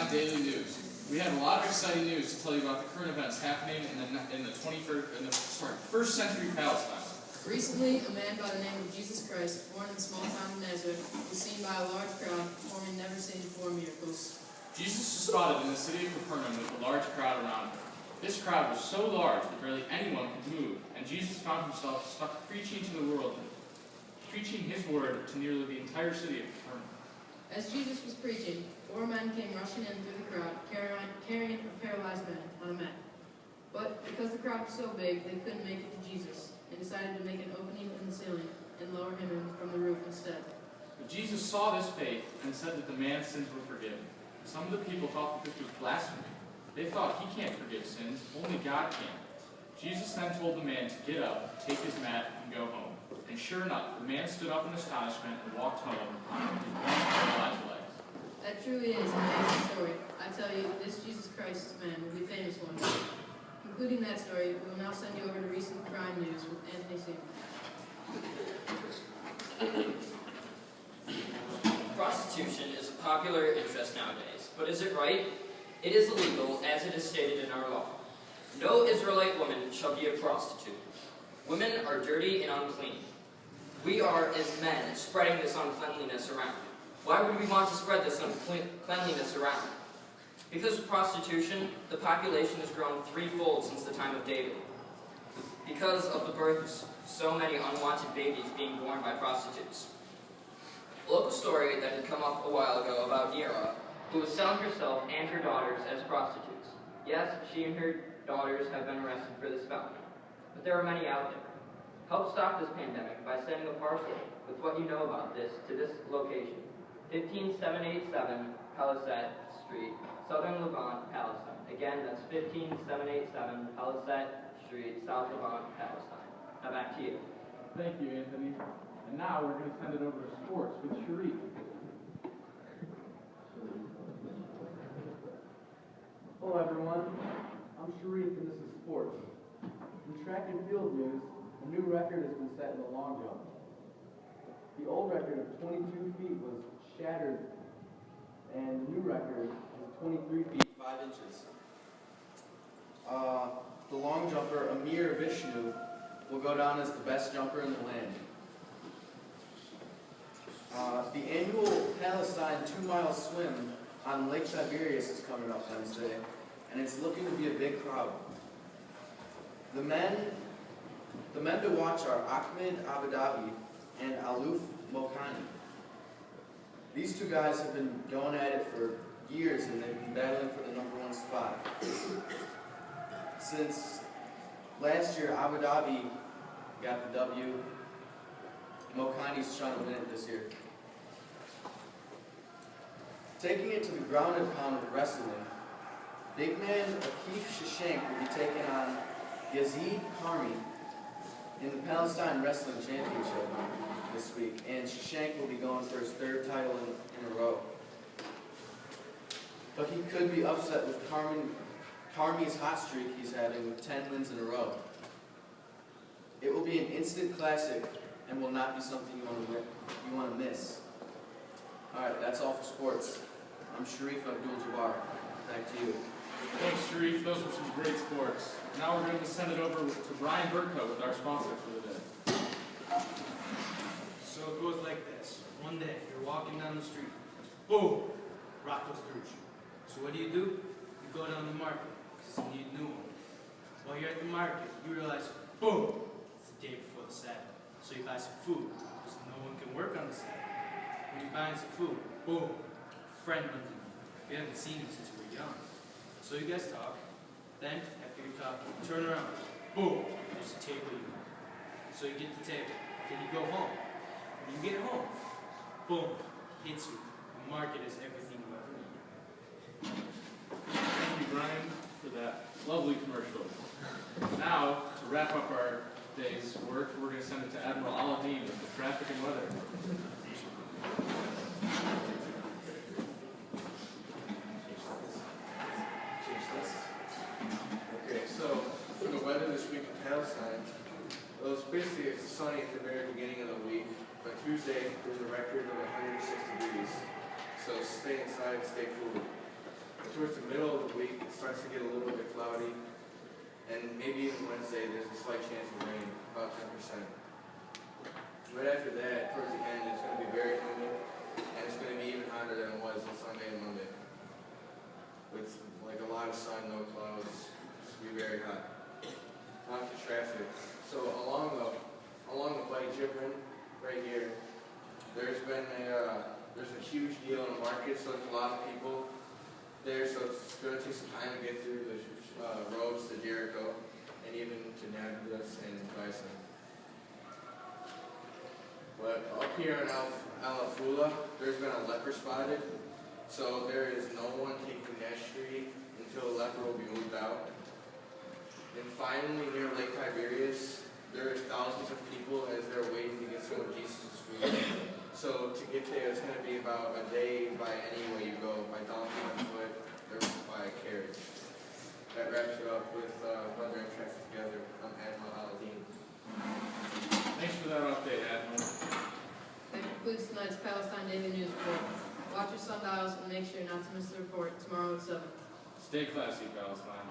Palestine Daily News. We have a lot of exciting news to tell you about the current events happening in the first century Palestine. Recently, a man by the name of Jesus Christ, born in the small town of Nazareth, was seen by a large crowd performing never-seen-before miracles. Jesus was spotted in the city of Capernaum with a large crowd around him. This crowd was so large that barely anyone could move, and Jesus found himself stuck preaching to the world, preaching his word to nearly the entire city of Capernaum. As Jesus was preaching, 4 men came rushing in through the crowd, carrying a paralyzed man on a mat. But because the crowd was so big, they couldn't make it to Jesus, and decided to make an opening in the ceiling and lower him in from the roof instead. But Jesus saw this faith and said that the man's sins were forgiven. Some of the people thought that this was blasphemy. They thought, he can't forgive sins, only God can. Jesus then told the man to get up, take his mat, and go home. And sure enough, the man stood up in astonishment and walked home on his paralyzed legs. That truly is an amazing story. I tell you, this Jesus Christ man will be famous one day. Concluding that story, we will now send you over to recent crime news with Anthony Seymour. Prostitution is a popular interest nowadays, but is it right? It is illegal, as it is stated in our law. No Israelite woman shall be a prostitute. Women are dirty and unclean. We are, as men, spreading this uncleanliness around. Why would we want to spread this uncleanliness around? Because of prostitution, the population has grown threefold since the time of David. Because of the birth of so many unwanted babies being born by prostitutes. A local story that had come up a while ago about Nira, who was selling herself and her daughters as prostitutes. Yes, she and her daughters have been arrested for this felony, but there are many out there. Help stop this pandemic by sending a parcel with what you know about this to this location, 15787 Palisade Street, Southern Levant, Palestine. Again, that's 15787 Palisade Street, South Levant, Palestine. Now back to you. Thank you, Anthony. And now we're going to send it over to sports with Sharif. Hello everyone, I'm Sharif and this is sports. In track and field news, a new record has been set in the long jump. The old record of 22 feet was shattered and the new record is 23 feet 5 inches. The long jumper Amir Vishnu will go down as the best jumper in the land. The annual Palestine 2-mile swim on Lake Tiberias is coming up Wednesday, and it's looking to be a big crowd. The men to watch are Ahmed Abadabi and Aluf Mokhani. These 2 guys have been going at it for years, and they've been battling for the #1 spot. Since last year, Abadabi got the W. Mokhani's trying to win it this year. Taking it to the ground and pound of wrestling, big man Akif Shashank will be taking on Yazid Karmi in the Palestine Wrestling Championship this week, and Shashank will be going for his 3rd title in a row. But he could be upset with Karmi's hot streak he's having with 10 wins in a row. It will be an instant classic and will not be something you want to miss. Alright, that's all for sports. I'm Sharif Abdul-Jabbar. Back to you. Thanks, Sharif. Those were some great sports. Now we're going to send it over to Brian Burko with our sponsor for the day. So it goes like this. One day, you're walking down the street. Boom! Rock goes through you. So what do? You go down to the market, because you need a new one. While you're at the market, you realize, boom! It's the day before the Sabbath. So you buy some food, because no one can work on the Sabbath. When you're buying some food, boom! A friend runs in. You haven't seen him since you were young. So you guys talk. Then, after you talk, you turn around. Boom! There's a table you want. So you get the table. Then you go home. When you get home, boom! Hits you. The market is everything you ever need. Thank you, Brian, for that lovely commercial. Now, to wrap up our day's work, we're going to send it to Admiral Aladdin with the traffic and weather. Okay, so for the weather this week in Palestine, well, it's sunny at the very beginning of the week, but Tuesday there's a record of 106 degrees. So stay inside, stay cool. towards the middle of the week, it starts to get a little bit cloudy. And maybe even Wednesday, there's a slight chance of rain, about 10%. Right after that, towards the end, it's going to be very humid, and it's going to be even hotter than it was on Sunday and Monday. With like a lot of sun, no clouds, it's going to be very hot. Now to traffic. So along the White Gibran, right here, there's a huge deal in the market, so there's a lot of people there, so it's going to take some time to get through the roads to Jericho, and even to Nablus and Bison. But up here in Alafula, there's been a leper spotted, so there is no one taking that street until the leper will be moved out. And finally, near Lake Tiberias, there is thousands of people as they're waiting to get some of Jesus' food. So to get there, it's going to be about a day by any way you go, by donkey, by foot, or by carriage. That wraps it up with weather and traffic together. I'm Admiral Aladdin. Thanks for that update, Admiral. That concludes tonight's Palestine Daily News Report. Watch your sundials and make sure not to miss the report tomorrow at 7. Stay classy, Palestine.